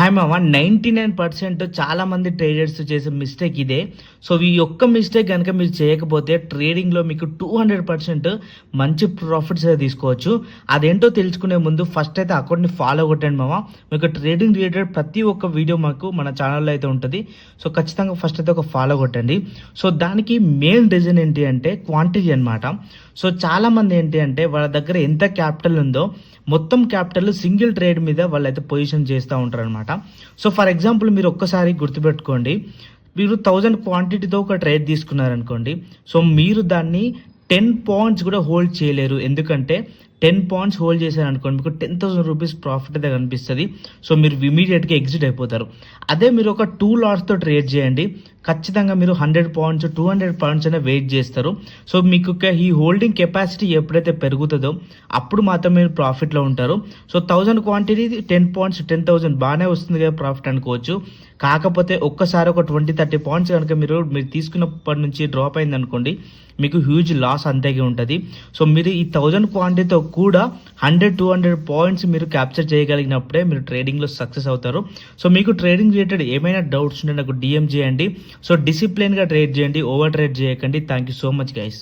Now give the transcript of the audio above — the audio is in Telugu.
హాయ్ మామ 99% చాలా మంది ట్రేడర్స్ చేసే మిస్టేక్ ఇదే. సో ఈ ఒక్క మిస్టేక్ కనుక మీరు చేయకపోతే ట్రేడింగ్లో మీకు 200% మంచి ప్రాఫిట్స్ అయితే తీసుకోవచ్చు. అదేంటో తెలుసుకునే ముందు ఫస్ట్ అయితే అకౌంట్ని ఫాలో కొట్టండి మామ. మీకు ట్రేడింగ్ రిలేటెడ్ ప్రతి ఒక్క వీడియో మాకు మన ఛానల్లో అయితే ఉంటుంది. సో ఖచ్చితంగా ఫస్ట్ అయితే ఒక ఫాలో కొట్టండి. సో దానికి మెయిన్ రీజన్ ఏంటి అంటే క్వాంటిటీ అనమాట. సో చాలామంది ఏంటి అంటే వాళ్ళ దగ్గర ఎంత క్యాపిటల్ ఉందో మొత్తం క్యాపిటల్ సింగిల్ ట్రేడ్ మీద వాళ్ళైతే పొజిషన్ చేస్తూ ఉంటారు అనమాట. సో ఫర్ ఎగ్జాంపుల్ మీరు ఒక్కసారి గుర్తుపెట్టుకోండి, మీరు 1000 క్వాంటిటీతో ఒక ట్రేడ్ తీసుకున్నారనుకోండి. సో మీరు దాన్ని 10 పాయింట్స్ కూడా హోల్డ్ చేయలేరు. ఎందుకంటే 10 పాయింట్స్ హోల్డ్ చేశారనుకోండి మీకు 10,000 రూపీస్ ప్రాఫిట్ అయితే కనిపిస్తుంది. సో మీరు ఇమీడియట్గా ఎగ్జిట్ అయిపోతారు. అదే మీరు ఒక 2 లాట్స్తో ట్రేడ్ చేయండి, ఖచ్చితంగా మీరు 100 పాయింట్స్ 200 పాయింట్స్ అయినా వెయిట్ చేస్తారు. సో మీకు ఈ హోల్డింగ్ కెపాసిటీ ఎప్పుడైతే పెరుగుతుందో అప్పుడు మాత్రం మీరు ప్రాఫిట్లో ఉంటారు. సో 1000 క్వాంటిటీ 10 పాయింట్స్ 10,000 బాగానే వస్తుంది కదా ప్రాఫిట్ అనుకోవచ్చు. కాకపోతే ఒక్కసారి ఒక 20-30 పాయింట్స్ కనుక మీరు తీసుకున్నప్పటి నుంచి డ్రాప్ అయింది అనుకోండి, మీకు హ్యూజ్ లాస్ అంతేగా ఉంటుంది. సో మీరు ఈ 1000 క్వాంటిటీతో కూడా 100-200 పాయింట్స్ మీరు క్యాప్చర్ చేయగలిగినప్పుడే మీరు ట్రేడింగ్లో సక్సెస్ అవుతారు. సో మీకు ట్రేడింగ్ రిలేటెడ్ ఏమైనా డౌట్స్ ఉంటే నాకు డిఎం చేయండి. సో డిసిప్లిన్గా ట్రేడ్ చేయండి, ఓవర్ ట్రేడ్ చేయకండి. Thank you so much guys.